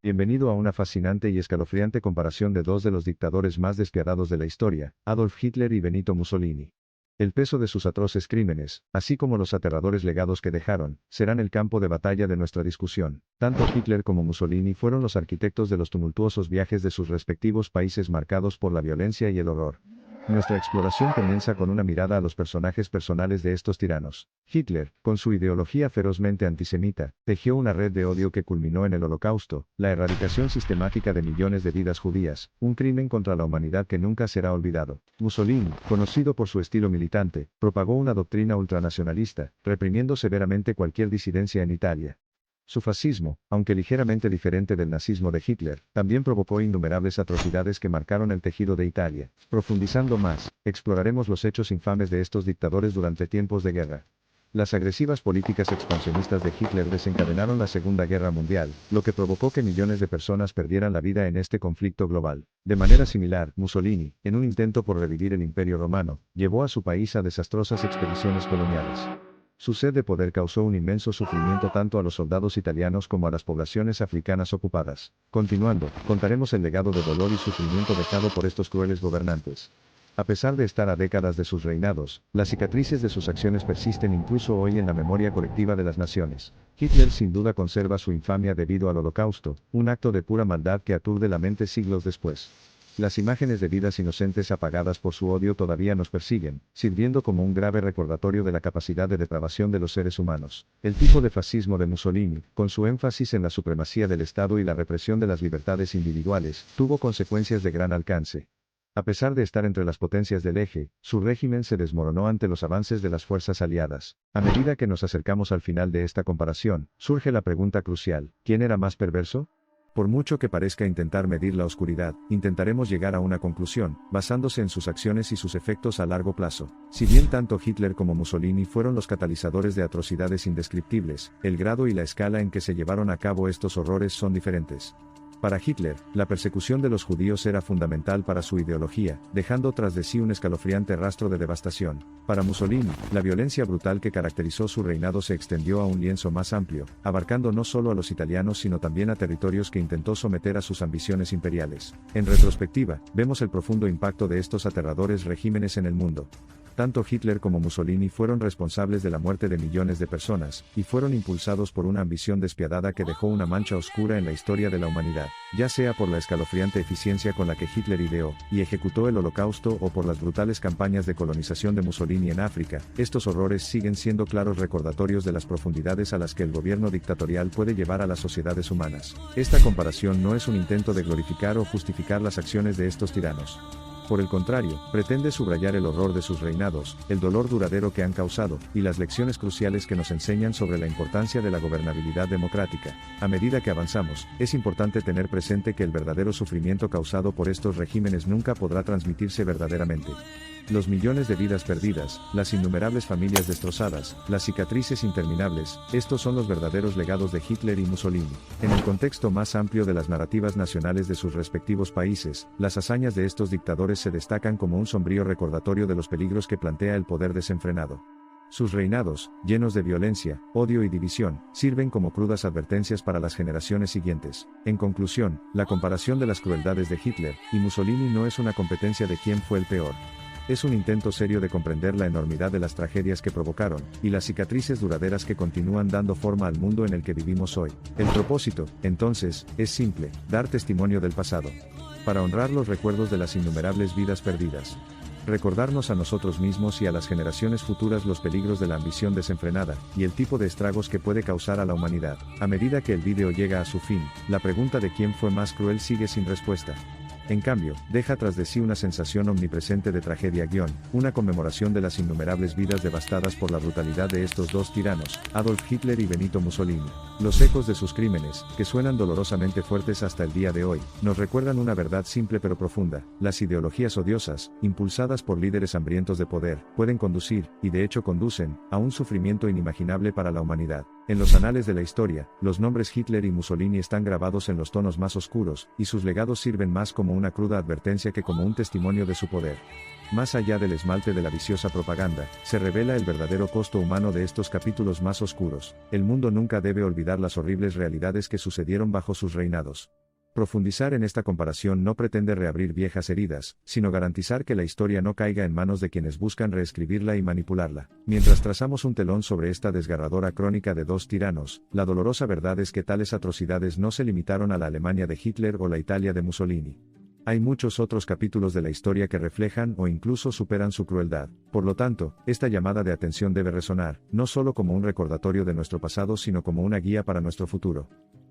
Bienvenido a una fascinante y escalofriante comparación de dos de los dictadores más despiadados de la historia, Adolf Hitler y Benito Mussolini. El peso de sus atroces crímenes, así como los aterradores legados que dejaron, serán el campo de batalla de nuestra discusión. Tanto Hitler como Mussolini fueron los arquitectos de los tumultuosos viajes de sus respectivos países marcados por la violencia y el horror. Nuestra exploración comienza con una mirada a los personajes personales de estos tiranos. Hitler, con su ideología ferozmente antisemita, tejió una red de odio que culminó en el Holocausto, la erradicación sistemática de millones de vidas judías, un crimen contra la humanidad que nunca será olvidado. Mussolini, conocido por su estilo militante, propagó una doctrina ultranacionalista, reprimiendo severamente cualquier disidencia en Italia. Su fascismo, aunque ligeramente diferente del nazismo de Hitler, también provocó innumerables atrocidades que marcaron el tejido de Italia. Profundizando más, exploraremos los hechos infames de estos dictadores durante tiempos de guerra. Las agresivas políticas expansionistas de Hitler desencadenaron la Segunda Guerra Mundial, lo que provocó que millones de personas perdieran la vida en este conflicto global. De manera similar, Mussolini, en un intento por revivir el Imperio Romano, llevó a su país a desastrosas expediciones coloniales. Su sed de poder causó un inmenso sufrimiento tanto a los soldados italianos como a las poblaciones africanas ocupadas. Continuando, contaremos el legado de dolor y sufrimiento dejado por estos crueles gobernantes. A pesar de estar a décadas de sus reinados, las cicatrices de sus acciones persisten incluso hoy en la memoria colectiva de las naciones. Hitler sin duda conserva su infamia debido al Holocausto, un acto de pura maldad que aturde la mente siglos después. Las imágenes de vidas inocentes apagadas por su odio todavía nos persiguen, sirviendo como un grave recordatorio de la capacidad de depravación de los seres humanos. El tipo de fascismo de Mussolini, con su énfasis en la supremacía del Estado y la represión de las libertades individuales, tuvo consecuencias de gran alcance. A pesar de estar entre las potencias del eje, su régimen se desmoronó ante los avances de las fuerzas aliadas. A medida que nos acercamos al final de esta comparación, surge la pregunta crucial: ¿quién era más perverso? Por mucho que parezca intentar medir la oscuridad, intentaremos llegar a una conclusión, basándose en sus acciones y sus efectos a largo plazo. Si bien tanto Hitler como Mussolini fueron los catalizadores de atrocidades indescriptibles, el grado y la escala en que se llevaron a cabo estos horrores son diferentes. Para Hitler, la persecución de los judíos era fundamental para su ideología, dejando tras de sí un escalofriante rastro de devastación. Para Mussolini, la violencia brutal que caracterizó su reinado se extendió a un lienzo más amplio, abarcando no solo a los italianos sino también a territorios que intentó someter a sus ambiciones imperiales. En retrospectiva, vemos el profundo impacto de estos aterradores regímenes en el mundo. Tanto Hitler como Mussolini fueron responsables de la muerte de millones de personas, y fueron impulsados por una ambición despiadada que dejó una mancha oscura en la historia de la humanidad, ya sea por la escalofriante eficiencia con la que Hitler ideó y ejecutó el Holocausto o por las brutales campañas de colonización de Mussolini en África. Estos horrores siguen siendo claros recordatorios de las profundidades a las que el gobierno dictatorial puede llevar a las sociedades humanas. Esta comparación no es un intento de glorificar o justificar las acciones de estos tiranos. Por el contrario, pretende subrayar el horror de sus reinados, el dolor duradero que han causado, y las lecciones cruciales que nos enseñan sobre la importancia de la gobernabilidad democrática. A medida que avanzamos, es importante tener presente que el verdadero sufrimiento causado por estos regímenes nunca podrá transmitirse verdaderamente. Los millones de vidas perdidas, las innumerables familias destrozadas, las cicatrices interminables, estos son los verdaderos legados de Hitler y Mussolini. En el contexto más amplio de las narrativas nacionales de sus respectivos países, las hazañas de estos dictadores se destacan como un sombrío recordatorio de los peligros que plantea el poder desenfrenado. Sus reinados, llenos de violencia, odio y división, sirven como crudas advertencias para las generaciones siguientes. En conclusión, la comparación de las crueldades de Hitler y Mussolini no es una competencia de quién fue el peor. Es un intento serio de comprender la enormidad de las tragedias que provocaron, y las cicatrices duraderas que continúan dando forma al mundo en el que vivimos hoy. El propósito, entonces, es simple: dar testimonio del pasado, para honrar los recuerdos de las innumerables vidas perdidas. Recordarnos a nosotros mismos y a las generaciones futuras los peligros de la ambición desenfrenada, y el tipo de estragos que puede causar a la humanidad. A medida que el vídeo llega a su fin, la pregunta de quién fue más cruel sigue sin respuesta. En cambio, deja tras de sí una sensación omnipresente de tragedia una conmemoración de las innumerables vidas devastadas por la brutalidad de estos dos tiranos, Adolf Hitler y Benito Mussolini. Los ecos de sus crímenes, que suenan dolorosamente fuertes hasta el día de hoy, nos recuerdan una verdad simple pero profunda: las ideologías odiosas, impulsadas por líderes hambrientos de poder, pueden conducir, y de hecho conducen, a un sufrimiento inimaginable para la humanidad. En los anales de la historia, los nombres Hitler y Mussolini están grabados en los tonos más oscuros, y sus legados sirven más como una cruda advertencia que como un testimonio de su poder. Más allá del esmalte de la viciosa propaganda, se revela el verdadero costo humano de estos capítulos más oscuros. El mundo nunca debe olvidar las horribles realidades que sucedieron bajo sus reinados. Profundizar en esta comparación no pretende reabrir viejas heridas, sino garantizar que la historia no caiga en manos de quienes buscan reescribirla y manipularla. Mientras trazamos un telón sobre esta desgarradora crónica de dos tiranos, la dolorosa verdad es que tales atrocidades no se limitaron a la Alemania de Hitler o la Italia de Mussolini. Hay muchos otros capítulos de la historia que reflejan o incluso superan su crueldad. Por lo tanto, esta llamada de atención debe resonar, no solo como un recordatorio de nuestro pasado sino como una guía para nuestro futuro.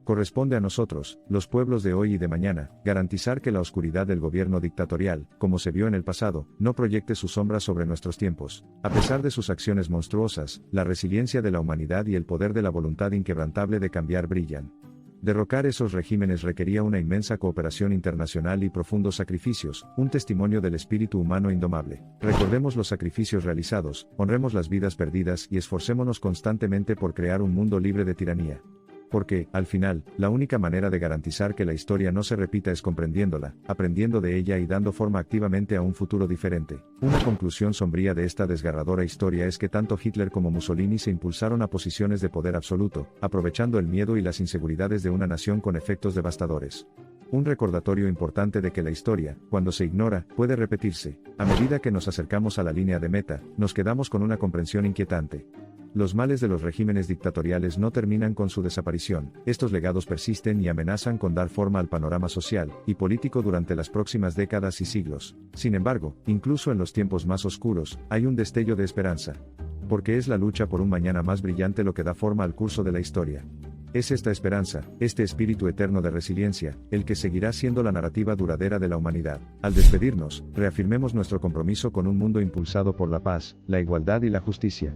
Corresponde a nosotros, los pueblos de hoy y de mañana, garantizar que la oscuridad del gobierno dictatorial, como se vio en el pasado, no proyecte su sombra sobre nuestros tiempos. A pesar de sus acciones monstruosas, la resiliencia de la humanidad y el poder de la voluntad inquebrantable de cambiar brillan. Derrocar esos regímenes requería una inmensa cooperación internacional y profundos sacrificios, un testimonio del espíritu humano indomable. Recordemos los sacrificios realizados, honremos las vidas perdidas y esforcémonos constantemente por crear un mundo libre de tiranía. Porque, al final, la única manera de garantizar que la historia no se repita es comprendiéndola, aprendiendo de ella y dando forma activamente a un futuro diferente. Una conclusión sombría de esta desgarradora historia es que tanto Hitler como Mussolini se impulsaron a posiciones de poder absoluto, aprovechando el miedo y las inseguridades de una nación con efectos devastadores. Un recordatorio importante de que la historia, cuando se ignora, puede repetirse. A medida que nos acercamos a la línea de meta, nos quedamos con una comprensión inquietante. Los males de los regímenes dictatoriales no terminan con su desaparición, estos legados persisten y amenazan con dar forma al panorama social y político durante las próximas décadas y siglos. Sin embargo, incluso en los tiempos más oscuros, hay un destello de esperanza. Porque es la lucha por un mañana más brillante lo que da forma al curso de la historia. Es esta esperanza, este espíritu eterno de resiliencia, el que seguirá siendo la narrativa duradera de la humanidad. Al despedirnos, reafirmemos nuestro compromiso con un mundo impulsado por la paz, la igualdad y la justicia.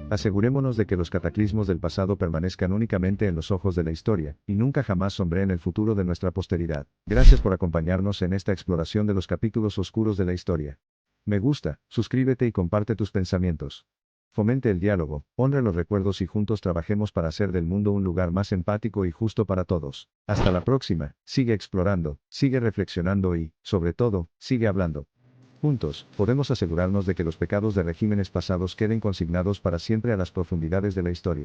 Asegurémonos de que los cataclismos del pasado permanezcan únicamente en los ojos de la historia, y nunca jamás sombreen el futuro de nuestra posteridad. Gracias por acompañarnos en esta exploración de los capítulos oscuros de la historia. Me gusta, suscríbete y comparte tus pensamientos. Fomente el diálogo, honre los recuerdos y juntos trabajemos para hacer del mundo un lugar más empático y justo para todos. Hasta la próxima, sigue explorando, sigue reflexionando y, sobre todo, sigue hablando. Juntos, podemos asegurarnos de que los pecados de regímenes pasados queden consignados para siempre a las profundidades de la historia.